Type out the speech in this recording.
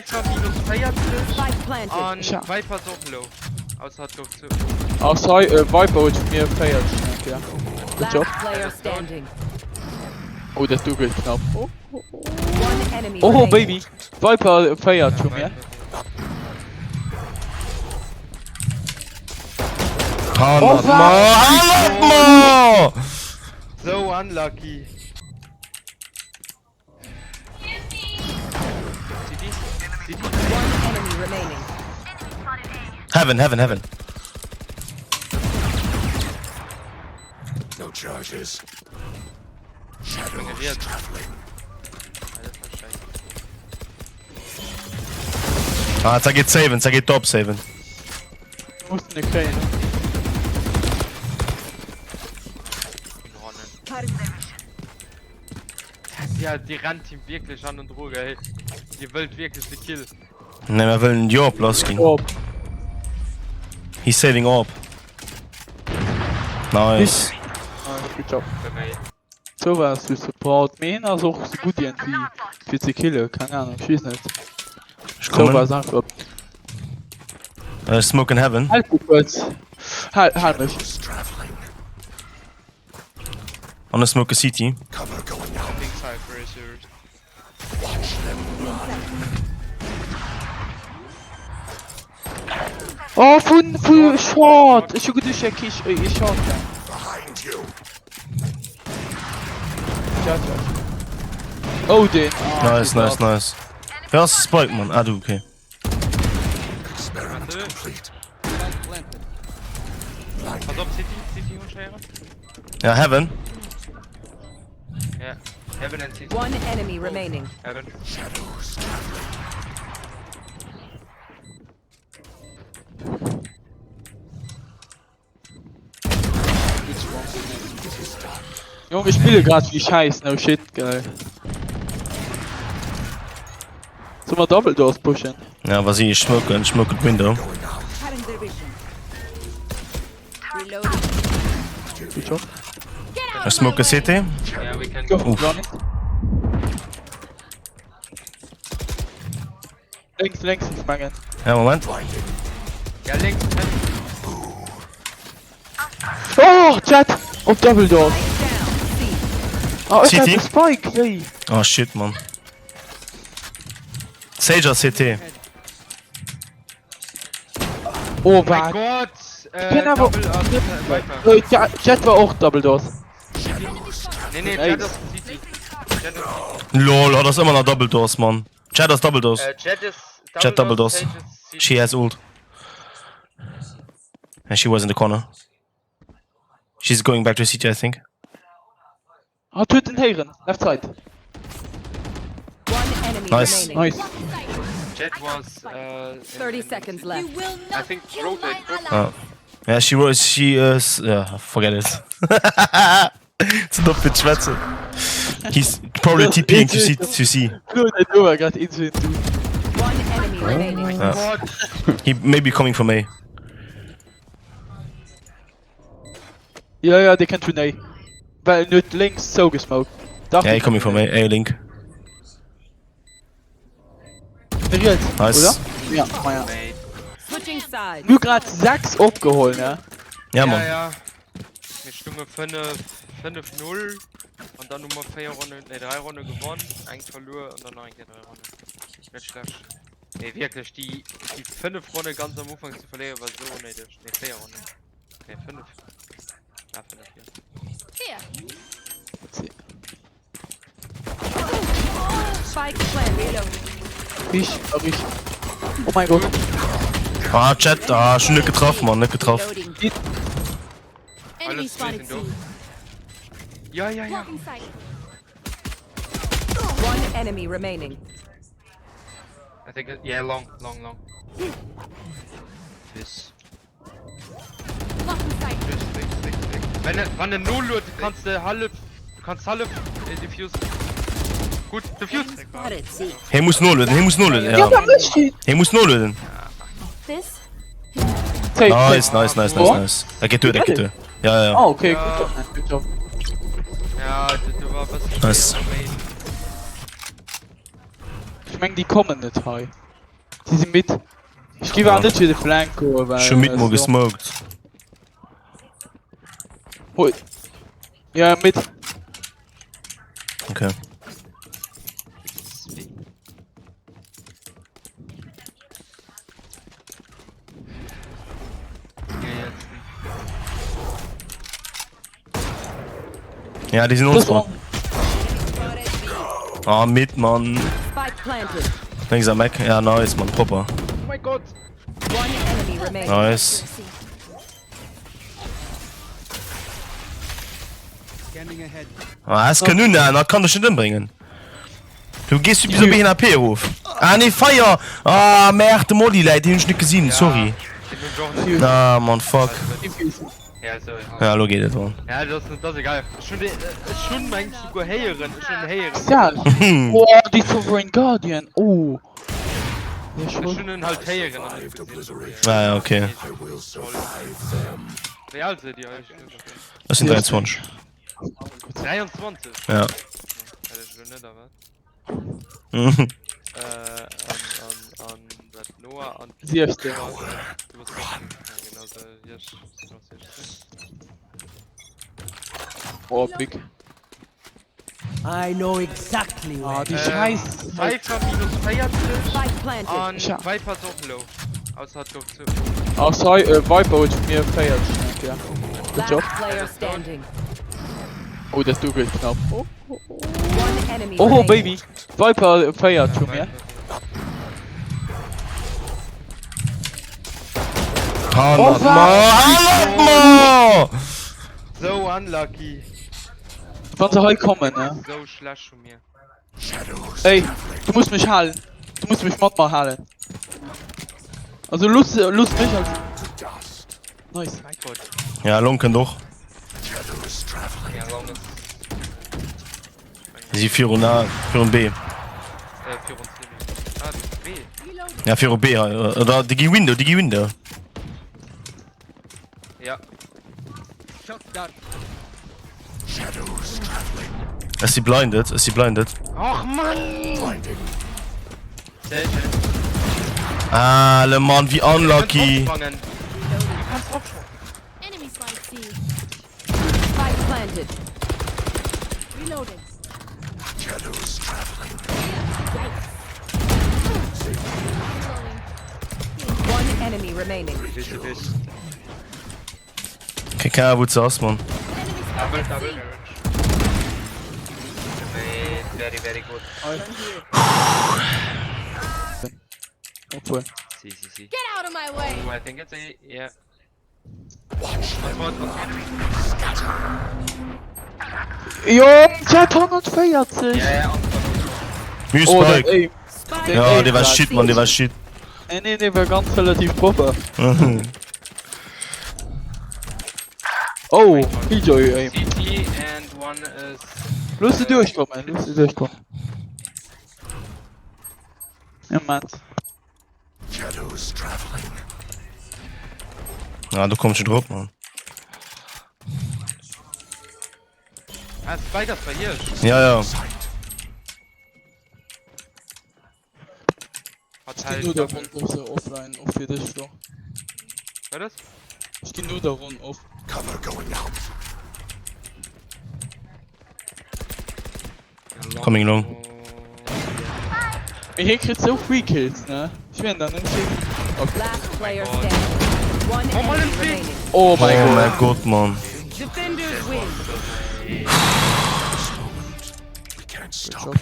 Viper minus feiert Spike planted. und Ja. Viper ist auch low. Außer hat doch zu. Ah, sorry, Viper hat mir feiert. Ja. Good job. Last player standing. Oh, das du geht knapp. Oh, One enemy oh remaining. Baby. Viper feiert schon mir. Hammer mal! So unlucky. CD? One enemy remaining. Heaven. No charges. Generiert. Traveling. Alles war scheiße. Ah, jetzt geht saven, jetzt geht top saven. Du musst eine Kräne. Ja, die rennt ihm wirklich an und Droge, ey. Die wollt wirklich die Kill. Ne, wir wollen die Orb losgehen. Oh, He's saving Orb. Nice. good job. Für mich. So was du Support. Mein also auch so gut irgendwie für die Kille. Keine Ahnung, schieß nicht. Ich So komme. was einfach. Smoke in Heaven. Halt kurz. Halt mich. Just traveling. On the smoke a CT. Cover going out. Big Cypher ist yours. Watch them run. Oh, von Short. Ich gucke dich, ich Short. Behind you. Ja. Oh, den. Nice. Wer ist Spike, man? Ah, du, okay. Experiment complete. Pass auf, City und Schere. Ja, Heaven. Ja. Heaven and City. One enemy remaining. Heaven. Shadows traveling. Junge, ich spiele gerade wie scheiß, no shit, geil. Sollen wir Double Doors pushen? Ja, was ich smoke Window. Going out. Cutting their vision. Reloading. Good job. I smoke a CT. Ja, we can Go, go. run it. Links ist Mangen. Ja, Moment. Blinded. Ja, links. Oh, Chat! Auf Double Doors. Down. C. Oh, ich hab CT? den Spike, hey. Oh shit, man. Sager CT. Oh, Oh mein warte. Gott! bin aber- Double up, Viper. Ja, Chat war auch Double Doors. Nee, Ey. Jet ist City. Jet ist Lol, oh, das ist immer noch Double Doors, man. Chat ist Double Doors. Jet ist Jet double doors. Sage ist City. She has ult. And she was in the corner. She's going back to CT, I think. Ah, töten Herren. Left side. One enemy Nice. remaining. Nice. Jet was 30 seconds left. I think rotate. Yeah, yeah, forget it. Zu doof für Schwätze. He's probably TPing to C. Nur der Du war gerade instant. One enemy remaining. Ja. Gott! He may be coming from A. Ja, der kann tun A. Weil nicht links so gesmoked. Yeah, he coming from A Link. Real, Nice. oder? Ja, ja. Mate. Switching sides. Nur gerade 6 abgeholt, ne? Ja, man. Ja. Mit Stimme 5-0 und dann Nummer 4 Runde, ne 3 Runde gewonnen, eigentlich verloren und dann noch eine 3 Runde. Nicht schlecht. Ne, wirklich, die 5 Runde ganz am Anfang zu verlieren war so neidisch. Ne, 4 Runde. Ne, 5. Ja, 5, ja. Spike planted. Ich. Oh mein Gott. Ah, Chat, schon nicht getroffen, man, nicht getroffen. Reloading. Alles sind doof. Ja. One enemy remaining. I think, yeah, long. This. Wenn du 0 Uhr, kannst du halb diffusen. Gut, diffuse. Spotted C. Hij moest nul lösen, Ja, ja. da ist die. Hij moest nul lösen. This? Nice. Er geht durch. Ja. Oh, okay, Ja. gut job. Ja, du war was. Nice. Ich mein, die kommen nicht high. Sie sind mit. Ich gebe auch nicht für den Flanko, weil... Schon mit mal gesmoked. Hoi. Ja, mit. Okay. Ja, die sind uns Das war... dran. Ah, mit, Mann. Spike planted. Links am Eck. Ja, nice, Mann. Proper. Oh mein Gott! One enemy remaining. Nice. Ah, das kann nun, da kann das nicht hinbringen. Du gehst wie so wie ein AP-Ruf. Ah, ne, Feier! Ah, merde, Modi, Leute, die hab ich nicht gesehen, sorry. Ich bin doch nicht. Na, Mann, fuck. Ja, so, ja. Ja, lo geht es, Mann. Ja, das ist egal. Schon mein sogar Heieren, schon Heieren. Ja. Oh, die Sovereign Guardian. Oh. Ja, schon. Schon halt Heieren. Ah, ja, okay. I will survive them. Wie alt seid ihr euch? Das sind 23. 23? Ja. Ja, das will nicht, aber. Mhm. An das Noah und. Sie ist der. Du wirst machen. Ja, genau, so. Hier ist noch 60. Oh, big. I know exactly where. Ah, die Scheiße. Viper minus 40 Spike planted. und Ja. Viper ist auch low. Außer hat doch zu. Ah, sorry, Viper wird von mir feiert. Ja. Good job. Last player standing. Oh, das Double knapp. Oh, One enemy oh remaining. Baby. Viper feiert schon, ja. Hammer, was? Hammer! So unlucky. Wann sie heute kommen, ne? So schlecht von mir. Shadows. Ey, du musst mich halten. Du musst mich mal halten. Also Lust mich als... Dust. Nice. Mein Gott. Ja, Lonken doch. Shadows traveling. Ja, warum ist. Sie 4 und A, 4 und B. 4 und 10. Ah, das ist B. Ja, 4 und B, ja. Oder Digi Window, Digi Window. Ja. Shadows traveling. Ist sie blinded? Ist sie blinded? Ach Mann! Blinding. Sehr schön. Ah, le Mann, wie unlucky. Auffangen. Enemy spike C. Spike planted. Reloading. Shadows traveling. One enemy remaining. KK, wo zuerst, Mann. Enemy spike Double, C. double. Very, very good. Obwohl. See. Get out of my way. Oh, I think it's a. Yeah. Watch them. Jo, 240! Ja. Müs Oh, der, Spike. ey. Spike Ja, ey, der war Platz. shit, Mann, der war shit. Nee, der war ganz relativ proper. Oh, Killjoy, ey. CT and one is. Lass sie durchkommen, lass sie durchkommen. Ja, Mann. Shadows traveling. Ja, du kommst schon drauf, Mann. Ah, Spike ist bei hier. Ja, ja. Sight. Hat Ich halt. geh nur davon auf so offline, auf für das Show. Was das? Ich geh nur davon auf. Cover going out. Coming long. Hier kriegt so Free Kills, ne? Ich werd dann nicht okay. Last player standing. One enemy remaining. Oh Oh mein Gott. mein Gott, Mann. Defenders win.